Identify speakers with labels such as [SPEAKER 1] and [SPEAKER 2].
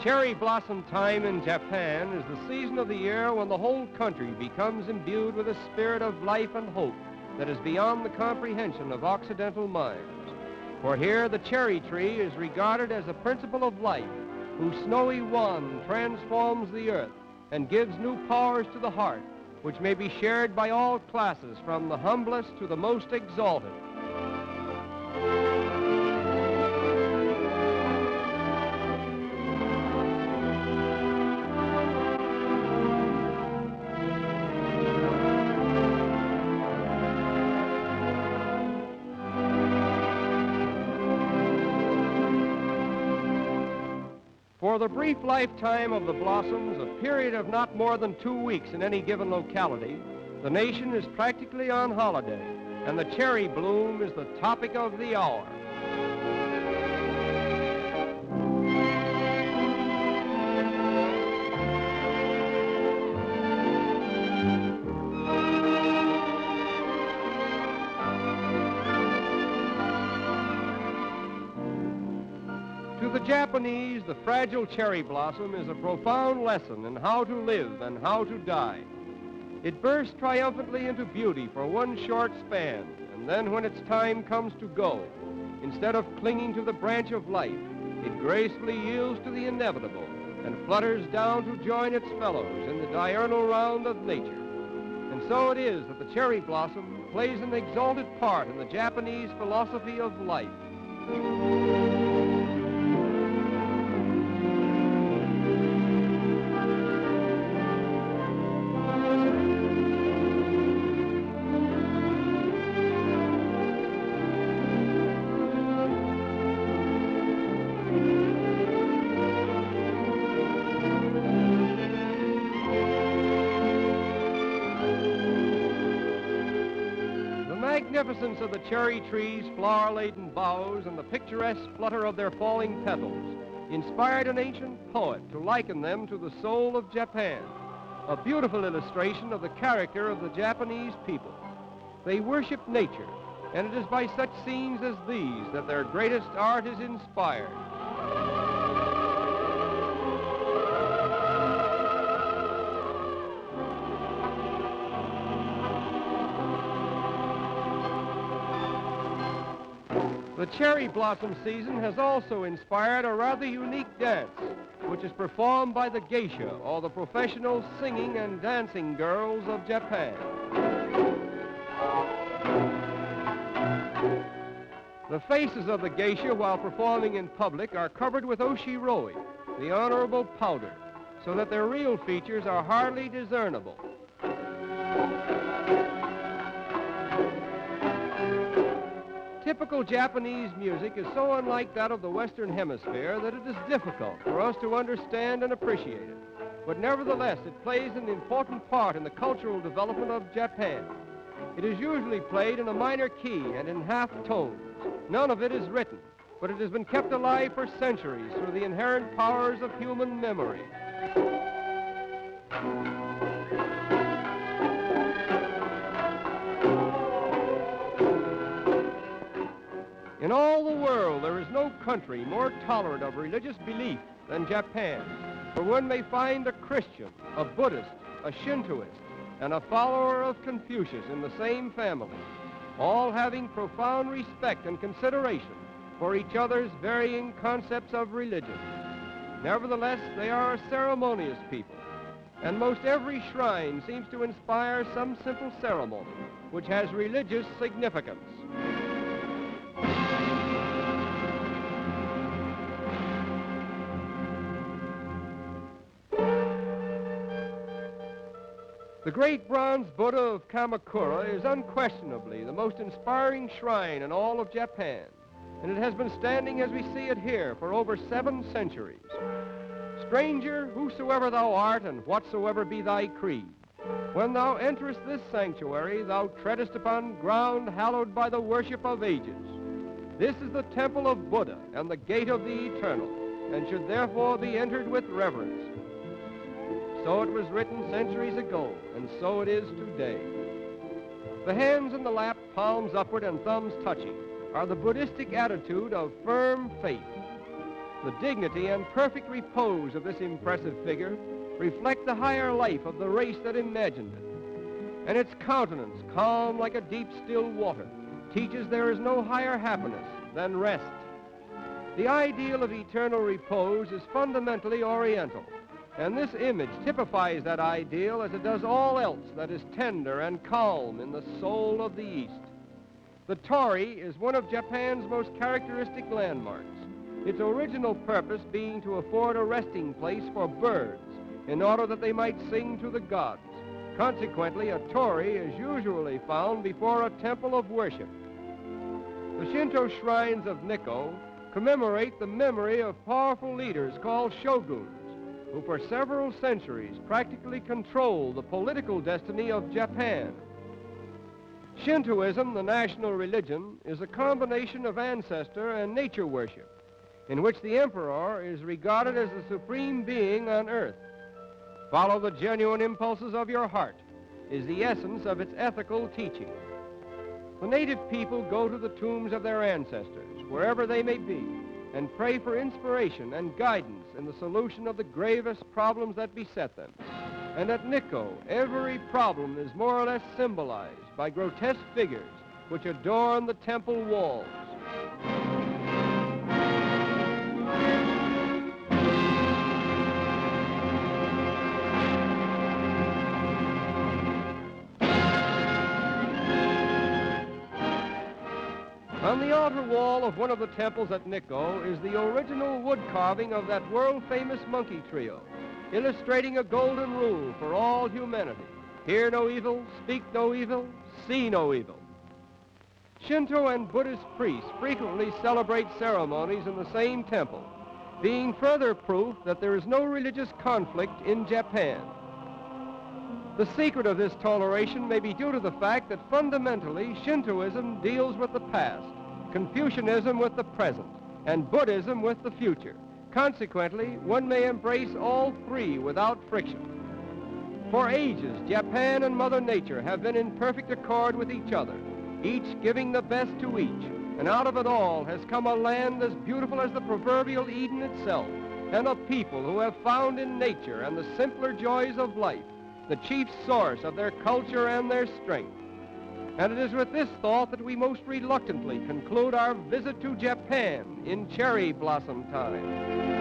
[SPEAKER 1] cherry blossom time in Japan is the season of the year when the whole country becomes imbued with a spirit of life and hope that is beyond the comprehension of Occidental minds. For here the cherry tree is regarded as a principle of life, whose snowy wand transforms the earth and gives new powers to the heart, which may be shared by all classes, from the humblest to the most exalted. For the brief lifetime of the blossoms, a period of not more than 2 weeks in any given locality, the nation is practically on holiday, and the cherry bloom is the topic of the hour. To the Japanese, the fragile cherry blossom is a profound lesson in how to live and how to die. It bursts triumphantly into beauty for one short span, and then when its time comes to go, instead of clinging to the branch of life, it gracefully yields to the inevitable and flutters down to join its fellows in the diurnal round of nature. And so it is that the cherry blossom plays an exalted part in the Japanese philosophy of life. The magnificence of the cherry trees' flower-laden boughs and the picturesque flutter of their falling petals inspired an ancient poet to liken them to the soul of Japan, a beautiful illustration of the character of the Japanese people. They worship nature, and it is by such scenes as these that their greatest art is inspired. The cherry blossom season has also inspired a rather unique dance, which is performed by the geisha, or the professional singing and dancing girls of Japan. The faces of the geisha while performing in public are covered with oshiroi, the honorable powder, so that their real features are hardly discernible. Typical Japanese music is so unlike that of the Western Hemisphere that it is difficult for us to understand and appreciate it. But nevertheless, it plays an important part in the cultural development of Japan. It is usually played in a minor key and in half tones. None of it is written, but it has been kept alive for centuries through the inherent powers of human memory. In all the world, there is no country more tolerant of religious belief than Japan, for one may find a Christian, a Buddhist, a Shintoist, and a follower of Confucius in the same family, all having profound respect and consideration for each other's varying concepts of religion. Nevertheless, they are a ceremonious people, and most every shrine seems to inspire some simple ceremony which has religious significance. The great bronze Buddha of Kamakura is unquestionably the most inspiring shrine in all of Japan, and it has been standing as we see it here for over 7 centuries. Stranger, whosoever thou art, and whatsoever be thy creed, when thou enterest this sanctuary, thou treadest upon ground hallowed by the worship of ages. This is the temple of Buddha and the gate of the eternal, and should therefore be entered with reverence. So it was written centuries ago, and so it is today. The hands in the lap, palms upward and thumbs touching, are the Buddhistic attitude of firm faith. The dignity and perfect repose of this impressive figure reflect the higher life of the race that imagined it. And its countenance, calm like a deep, still water, teaches there is no higher happiness than rest. The ideal of eternal repose is fundamentally Oriental, and this image typifies that ideal as it does all else that is tender and calm in the soul of the East. The Tauri is one of Japan's most characteristic landmarks, its original purpose being to afford a resting place for birds in order that they might sing to the gods. Consequently, a Tauri is usually found before a temple of worship. The Shinto shrines of Nikko commemorate the memory of powerful leaders called shoguns, who for several centuries practically controlled the political destiny of Japan. Shintoism, the national religion, is a combination of ancestor and nature worship, in which the emperor is regarded as the supreme being on earth. Follow the genuine impulses of your heart is the essence of its ethical teaching. The native people go to the tombs of their ancestors, wherever they may be, and pray for inspiration and guidance in the solution of the gravest problems that beset them. And at Nikko, every problem is more or less symbolized by grotesque figures which adorn the temple walls. On the outer wall of one of the temples at Nikko is the original wood carving of that world-famous monkey trio, illustrating a golden rule for all humanity. Hear no evil, speak no evil, see no evil. Shinto and Buddhist priests frequently celebrate ceremonies in the same temple, being further proof that there is no religious conflict in Japan. The secret of this toleration may be due to the fact that fundamentally Shintoism deals with the past, Confucianism with the present, and Buddhism with the future. Consequently, one may embrace all three without friction. For ages, Japan and Mother Nature have been in perfect accord with each other, each giving the best to each, and out of it all has come a land as beautiful as the proverbial Eden itself, and a people who have found in nature and the simpler joys of life the chief source of their culture and their strength. And it is with this thought that we most reluctantly conclude our visit to Japan in cherry blossom time.